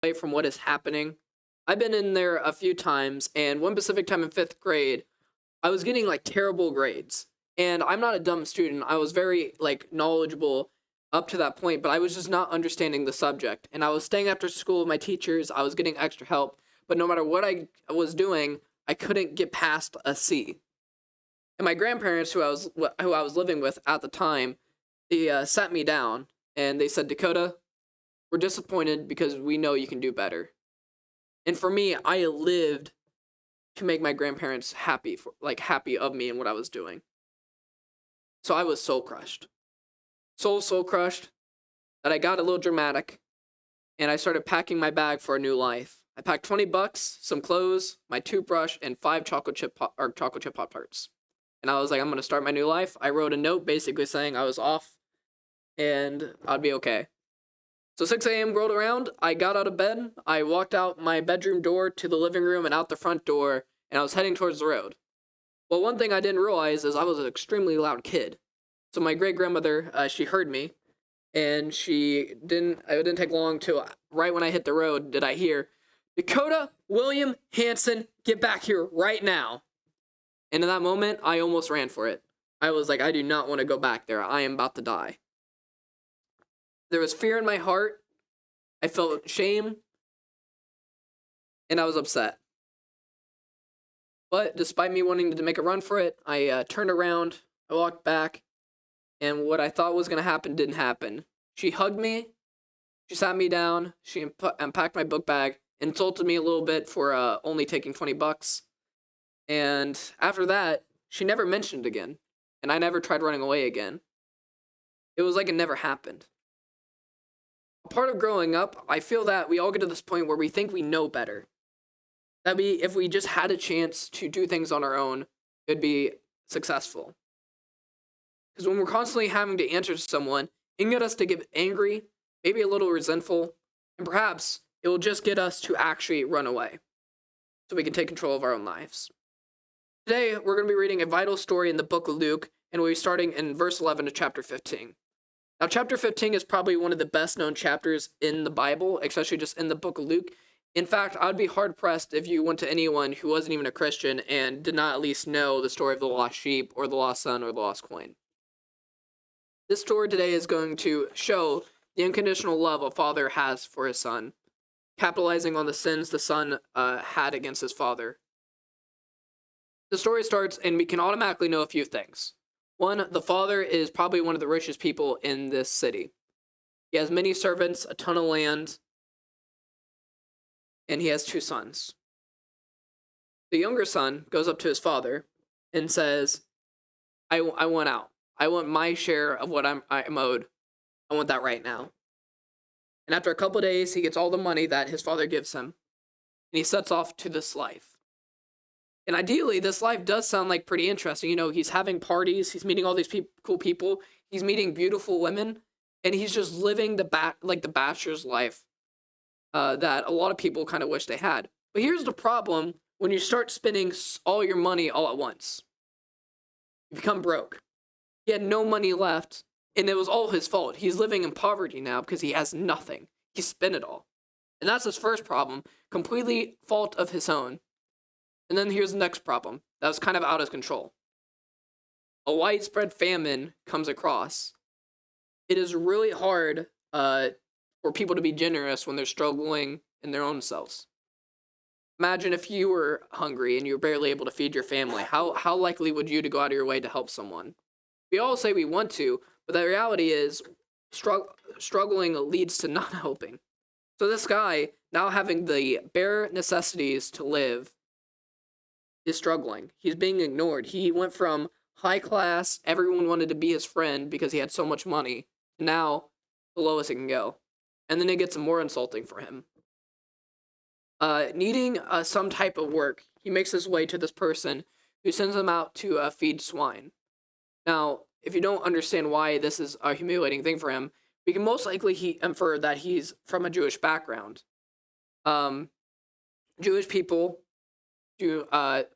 away from what is happening. I've been in there a few times, and one specific time in fifth grade, I was getting like terrible grades. And I'm not a dumb student. I was very like knowledgeable up to that point, but I was just not understanding the subject. And I was staying after school with my teachers. I was getting extra help, but no matter what I was doing, I couldn't get past a C. And my grandparents, who I was living with at the time, they sat me down and they said, "Dakota, we're disappointed because we know you can do better." And for me, I lived to make my grandparents happy, happy of me and what I was doing. So I was soul crushed. Soul crushed that I got a little dramatic and I started packing my bag for a new life. I packed 20 bucks, some clothes, my toothbrush, and 5 chocolate chip Pop Tarts. And I was like, I'm going to start my new life. I wrote a note basically saying I was off and I'd be okay. So 6 a.m. rolled around, I got out of bed, I walked out my bedroom door to the living room and out the front door, and I was heading towards the road. Well, one thing I didn't realize is I was an extremely loud kid. So my great-grandmother, she heard me, and it didn't take long till right when I hit the road did I hear, "Dakota William Hansen, get back here right now." And in that moment, I almost ran for it. I was like, I do not want to go back there. I am about to die. There was fear in my heart. I felt shame. And I was upset. But despite me wanting to make a run for it, I turned around. I walked back. And what I thought was going to happen didn't happen. She hugged me. She sat me down. She unpacked my book bag. Insulted me a little bit for only taking 20 bucks. And after that, she never mentioned it again. And I never tried running away again. It was like it never happened. Part of growing up, I feel that we all get to this point where we think we know better. That if we just had a chance to do things on our own, it'd be successful. Because when we're constantly having to answer to someone, it can get us to get angry, maybe a little resentful, and perhaps it will just get us to actually run away so we can take control of our own lives. Today, we're going to be reading a vital story in the book of Luke, and we'll be starting in verse 11 of chapter 15. Now, chapter 15 is probably one of the best-known chapters in the Bible, especially just in the book of Luke. In fact, I'd be hard-pressed if you went to anyone who wasn't even a Christian and did not at least know the story of the lost sheep or the lost son or the lost coin. This story today is going to show the unconditional love a father has for his son, capitalizing on the sins the son had against his father. The story starts, and we can automatically know a few things. One, the father is probably one of the richest people in this city. He has many servants, a ton of land, and he has 2 sons. The younger son goes up to his father and says, I want out. I want my share of what I'm owed. I want that right now. And after a couple of days, he gets all the money that his father gives him, and he sets off to this life. And ideally, this life does sound like pretty interesting. You know, he's having parties, he's meeting all these cool people, he's meeting beautiful women, and he's just living the bachelor's life that a lot of people kind of wish they had. But here's the problem when you start spending all your money all at once. You become broke. He had no money left, and it was all his fault. He's living in poverty now because he has nothing. He spent it all. And that's his first problem, completely fault of his own. And then here's the next problem that was kind of out of control. A widespread famine comes across. It is really hard for people to be generous when they're struggling in their own selves. Imagine if you were hungry and you were barely able to feed your family. How likely would you to go out of your way to help someone? We all say we want to, but the reality is struggling leads to not helping. So this guy, now having the bare necessities to live, is struggling. He's being ignored. He went from high class, everyone wanted to be his friend because he had so much money, to now the lowest it can go. And then it gets more insulting for him. Needing some type of work, he makes his way to this person who sends him out to feed swine. Now, if you don't understand why this is a humiliating thing for him, we can most likely infer that he's from a Jewish background. Jewish people do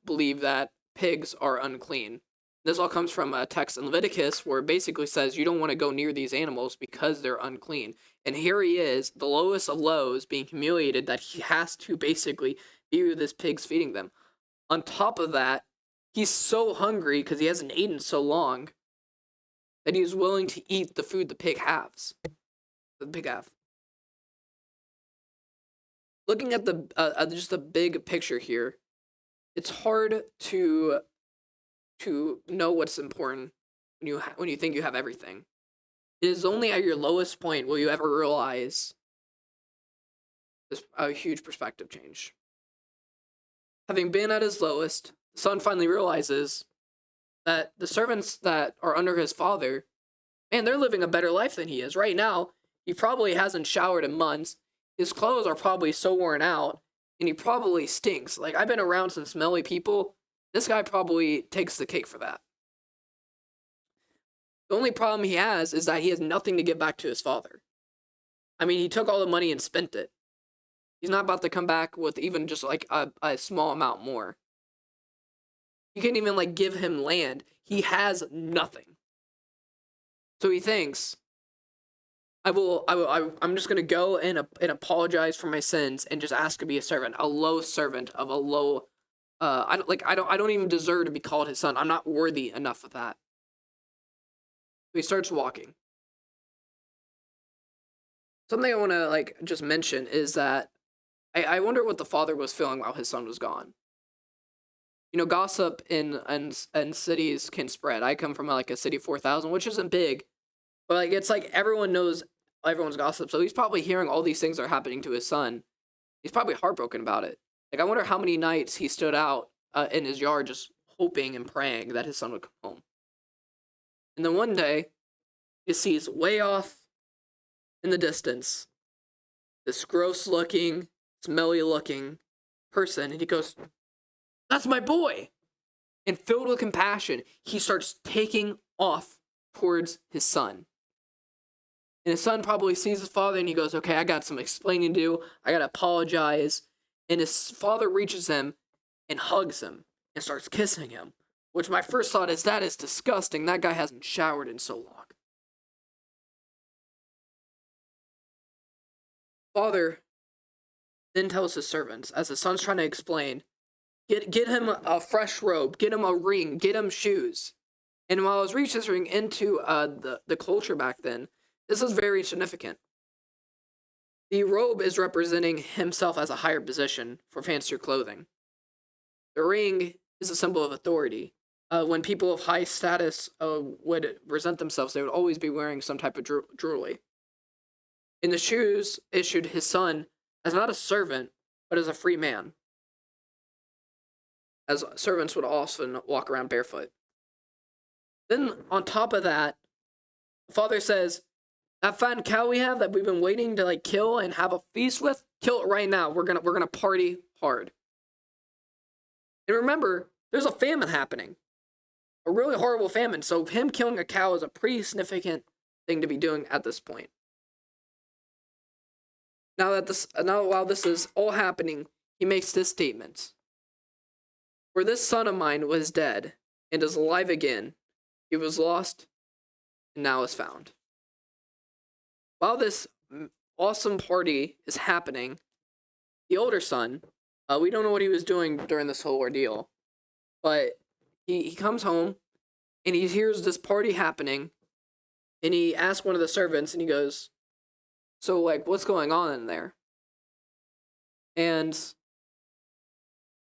believe that pigs are unclean. This all comes from a text in Leviticus where it basically says you don't want to go near these animals because they're unclean. And here he is, the lowest of lows, being humiliated that he has to basically be with his pigs feeding them. On top of that, he's so hungry because he hasn't eaten so long that he's willing to eat the food the pig has. The pig have. Looking at the just the big picture here, it's hard to know what's important when you think you have everything. It is only at your lowest point will you ever realize this a huge perspective change. Having been at his lowest, the son finally realizes that the servants that are under his father, man, they're living a better life than he is. Right now, he probably hasn't showered in months. His clothes are probably so worn out, and he probably stinks. Like, I've been around some smelly people. This guy probably takes the cake for that. The only problem he has is that he has nothing to give back to his father. I mean, he took all the money and spent it. He's not about to come back with even just like a small amount more. You can't even like give him land. He has nothing. So he thinks, I'm just gonna go and apologize for my sins and just ask to be a servant, a low servant of a low. I don't even deserve to be called his son. I'm not worthy enough of that. So he starts walking. Something I want to like just mention is that I wonder what the father was feeling while his son was gone. You know, gossip in cities can spread. I come from like a city of 4,000, which isn't big, but like it's like everyone knows everyone's gossip. So he's probably hearing all these things that are happening to his son. He's probably heartbroken about it. Like I wonder how many nights he stood out in his yard just hoping and praying that his son would come home. And then one day, he sees way off in the distance this gross-looking, smelly-looking person, and he goes, "That's my boy!" And filled with compassion, he starts taking off towards his son. And his son probably sees his father, and he goes, "Okay, I got some explaining to do. I gotta apologize." And his father reaches him and hugs him and starts kissing him. Which my first thought is, that is disgusting. That guy hasn't showered in so long. Father then tells his servants, as the son's trying to explain, get him a fresh robe, get him a ring, get him shoes. And while I was researching into the culture back then, this is very significant. The robe is representing himself as a higher position for fancier clothing. The ring is a symbol of authority. When people of high status would present themselves, they would always be wearing some type of jewelry. And the shoes issued his son as not a servant, but as a free man. As servants would often walk around barefoot. Then, on top of that, the father says, "That fine cow we have that we've been waiting to like kill and have a feast with, kill it right now. We're gonna party hard." And remember, there's a famine happening. A really horrible famine. So him killing a cow is a pretty significant thing to be doing at this point. Now while this is all happening, he makes this statement. "For this son of mine was dead and is alive again. He was lost and now is found." While this awesome party is happening, the older son, we don't know what he was doing during this whole ordeal, but he comes home and he hears this party happening, and he asks one of the servants, and he goes, "So like, what's going on in there?" And the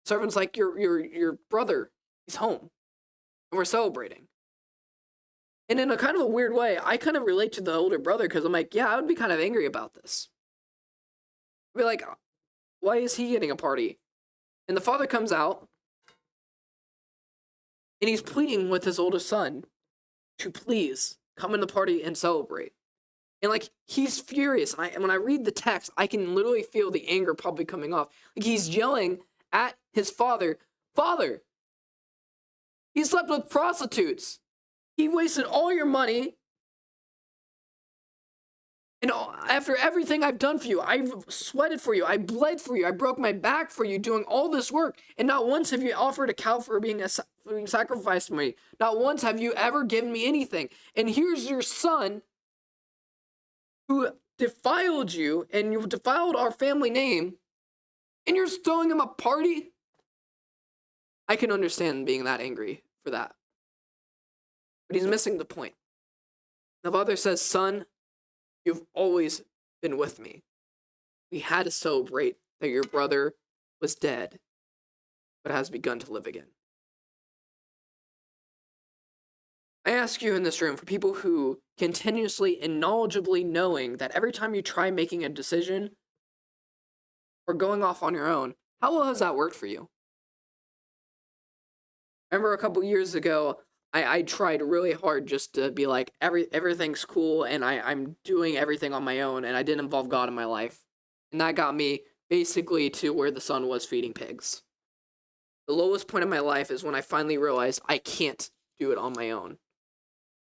servant's like, your brother, he's home, and we're celebrating." And in a kind of a weird way, I kind of relate to the older brother, because I'm like, yeah, I would be kind of angry about this. I'd be like, why is he getting a party? And the father comes out, and he's pleading with his oldest son to please come in the party and celebrate. And like, he's furious. And when I read the text, I can literally feel the anger probably coming off. Like, he's yelling at his father, "Father, he slept with prostitutes. He wasted all your money. And after everything I've done for you, I've sweated for you, I bled for you, I broke my back for you, doing all this work, and not once have you offered a cow for being sacrificed for me. Not once have you ever given me anything. And here's your son who defiled you, and you defiled our family name, and you're throwing him a party? I can understand being that angry for that. But he's missing the point. The father says, son, you've always been with me. We had to celebrate that your brother was dead, but has begun to live again. I ask you in this room, for people who continuously and knowledgeably knowing that every time you try making a decision or going off on your own, how well has that worked for you? I remember a couple years ago, I tried really hard just to be like, everything's cool, and I'm doing everything on my own, and I didn't involve God in my life. And that got me basically to where the son was feeding pigs. The lowest point of my life is when I finally realized I can't do it on my own.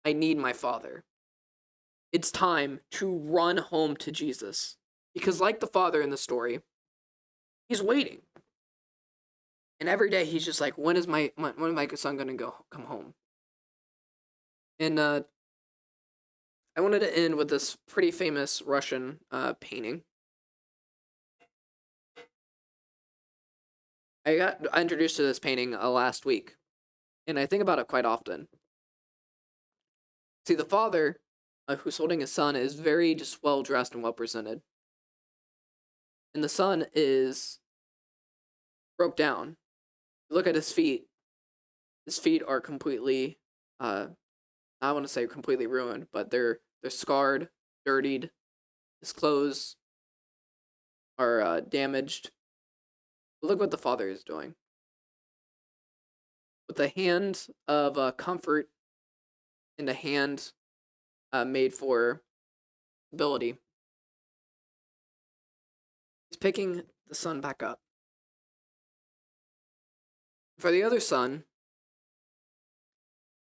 I need my father. It's time to run home to Jesus. Because like the father in the story, he's waiting. And every day he's just like, when is my son going to come home? And I wanted to end with this pretty famous Russian painting. I got introduced to this painting last week, and I think about it quite often. See, the father, who's holding his son, is very just well-dressed and well-presented. And the son is broke down. Look at his feet. His feet are completely, I want to say completely ruined, but they're scarred, dirtied. His clothes are damaged. But look what the father is doing. With the hand of comfort and a hand made for ability, he's picking the son back up. For the other son,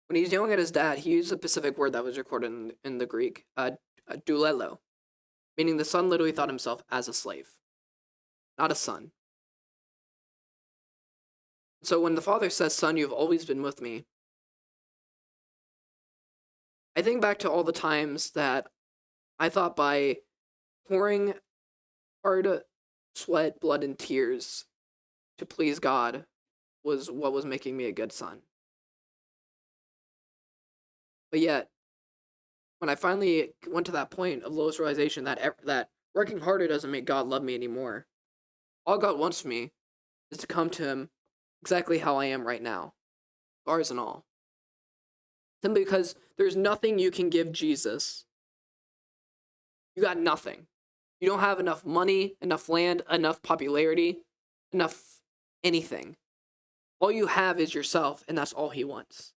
when he's yelling at his dad, he used a specific word that was recorded in the Greek, doulelo, meaning the son literally thought himself as a slave, not a son. So when the father says, son, you've always been with me, I think back to all the times that I thought by pouring hard sweat, blood, and tears to please God was what was making me a good son. But yet, when I finally went to that point of lowest realization that working harder doesn't make God love me anymore, all God wants from me is to come to him exactly how I am right now, scars and all. Simply because there's nothing you can give Jesus. You got nothing. You don't have enough money, enough land, enough popularity, enough anything. All you have is yourself, and that's all he wants.